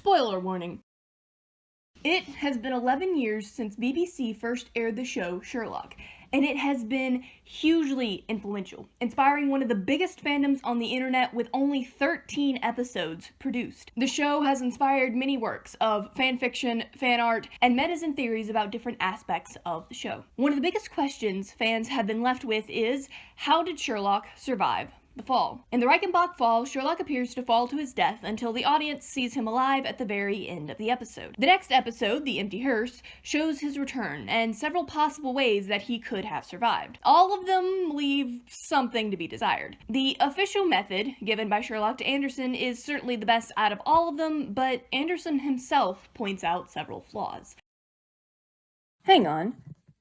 Spoiler warning. It has been 11 years since BBC first aired the show Sherlock, and it has been hugely influential, inspiring one of the biggest fandoms on the internet with only 13 episodes produced. The show has inspired many works of fanfiction, fan art, and metas and theories about different aspects of the show. One of the biggest questions fans have been left with is, how did Sherlock survive the fall? In the Reichenbach fall, Sherlock appears to fall to his death until the audience sees him alive at the very end of the episode. The next episode, The Empty Hearse, shows his return and several possible ways that he could have survived. All of them leave something to be desired. The official method given by Sherlock to Anderson is certainly the best out of all of them, but Anderson himself points out several flaws. Hang on.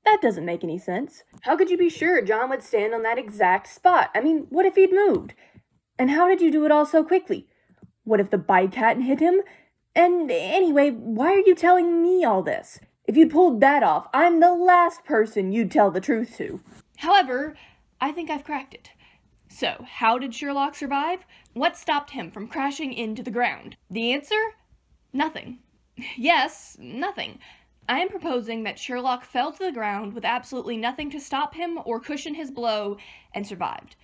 That doesn't make any sense. How could you be sure John would stand on that exact spot? I mean, what if he'd moved? And how did you do it all so quickly? What if the bike hadn't hit him? And anyway, why are you telling me all this? If you'd pulled that off, I'm the last person you'd tell the truth to. However, I think I've cracked it. So, how did Sherlock survive? What stopped him from crashing into the ground? The answer? Nothing. Yes, nothing. I am proposing that Sherlock fell to the ground with absolutely nothing to stop him or cushion his blow and survived.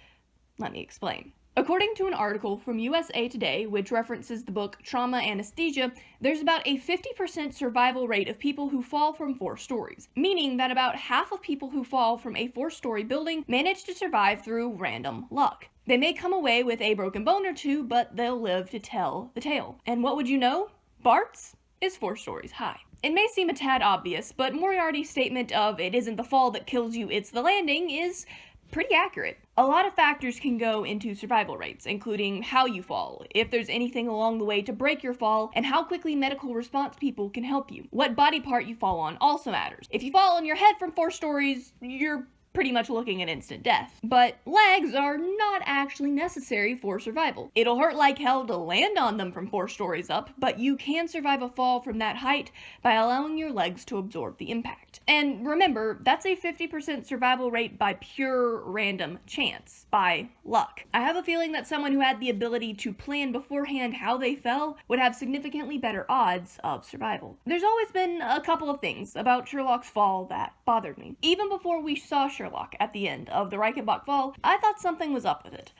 Let me explain. According to an article from USA Today, which references the book Trauma Anesthesia, there's about a 50% survival rate of people who fall from 4 stories, meaning that about half of people who fall from a 4-story building manage to survive through random luck. They may come away with a broken bone or two, but they'll live to tell the tale. And what would you know? Bart's is 4 stories high. It may seem a tad obvious, but Moriarty's statement of "it isn't the fall that kills you, it's the landing" is pretty accurate. A lot of factors can go into survival rates, including how you fall, if there's anything along the way to break your fall, and how quickly medical response people can help you. What body part you fall on also matters. If you fall on your head from 4 stories, you're pretty much looking at instant death. But legs are not actually necessary for survival. It'll hurt like hell to land on them from 4 stories up, but you can survive a fall from that height by allowing your legs to absorb the impact. And remember, that's a 50% survival rate by pure random chance, by luck. I have a feeling that someone who had the ability to plan beforehand how they fell would have significantly better odds of survival. There's always been a couple of things about Sherlock's fall that bothered me. Even before we saw Sherlock at the end of the Reichenbach fall, I thought something was up with it.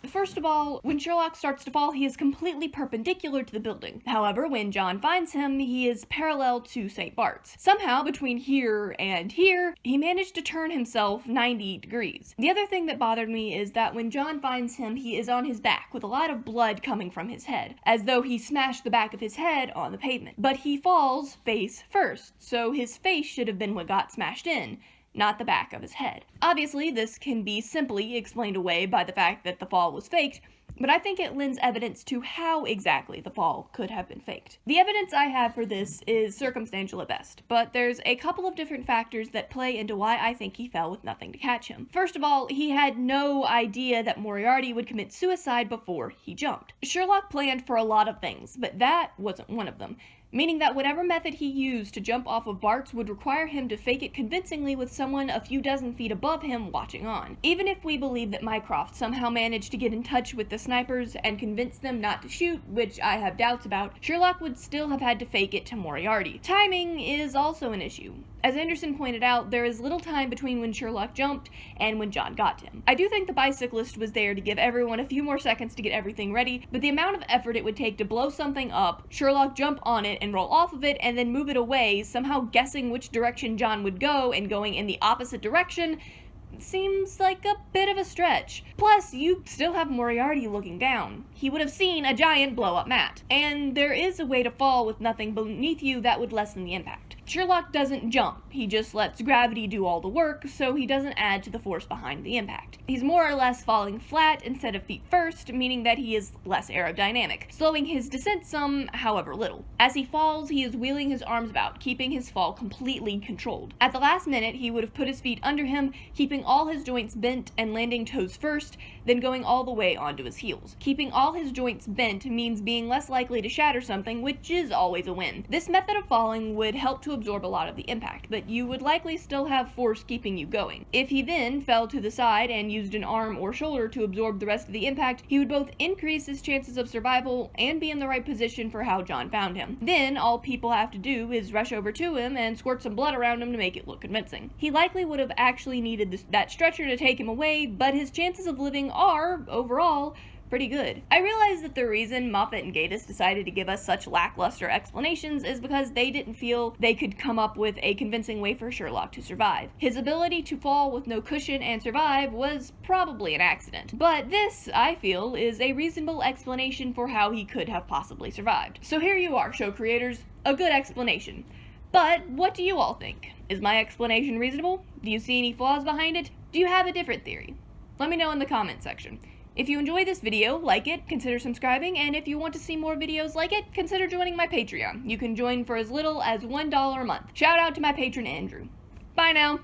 First of all, when Sherlock starts to fall, he is completely perpendicular to the building. However, when John finds him, he is parallel to St. Bart's. Somehow, between here and here, he managed to turn himself 90 degrees. The other thing that bothered me is that when John finds him, he is on his back with a lot of blood coming from his head, as though he smashed the back of his head on the pavement. But he falls face first, so his face should have been what got smashed in, not the back of his head. Obviously, this can be simply explained away by the fact that the fall was faked, but I think it lends evidence to how exactly the fall could have been faked. The evidence I have for this is circumstantial at best, but there's a couple of different factors that play into why I think he fell with nothing to catch him. First of all, he had no idea that Moriarty would commit suicide before he jumped. Sherlock planned for a lot of things, but that wasn't one of them, meaning that whatever method he used to jump off of Bart's would require him to fake it convincingly with someone a few dozen feet above him watching on. Even if we believe that Mycroft somehow managed to get in touch with the snipers and convince them not to shoot, which I have doubts about, Sherlock would still have had to fake it to Moriarty. Timing is also an issue. As Anderson pointed out, there is little time between when Sherlock jumped and when John got to him. I do think the bicyclist was there to give everyone a few more seconds to get everything ready, but the amount of effort it would take to blow something up, Sherlock jump on it and roll off of it, and then move it away, somehow guessing which direction John would go and going in the opposite direction, seems like a bit of a stretch. Plus, you still have Moriarty looking down. He would have seen a giant blow-up mat. And there is a way to fall with nothing beneath you that would lessen the impact. Sherlock doesn't jump, he just lets gravity do all the work, so he doesn't add to the force behind the impact. He's more or less falling flat instead of feet first, meaning that he is less aerodynamic, slowing his descent some, however little. As he falls, he is wheeling his arms about, keeping his fall completely controlled. At the last minute, he would have put his feet under him, keeping all his joints bent and landing toes first, then going all the way onto his heels. Keeping all his joints bent means being less likely to shatter something, which is always a win. This method of falling would help to absorb a lot of the impact, but you would likely still have force keeping you going. If he then fell to the side and used an arm or shoulder to absorb the rest of the impact, he would both increase his chances of survival and be in the right position for how John found him. Then all people have to do is rush over to him and squirt some blood around him to make it look convincing. He likely would have actually needed that stretcher to take him away, but his chances of living are, overall, pretty good. I realize that the reason Moffat and Gatiss decided to give us such lackluster explanations is because they didn't feel they could come up with a convincing way for Sherlock to survive. His ability to fall with no cushion and survive was probably an accident, but this, I feel, is a reasonable explanation for how he could have possibly survived. So here you are, show creators, a good explanation. But what do you all think? Is my explanation reasonable? Do you see any flaws behind it? Do you have a different theory? Let me know in the comment section. If you enjoy this video, like it, consider subscribing, and if you want to see more videos like it, consider joining my Patreon. You can join for as little as $1 a month. Shout out to my patron Andrew. Bye now!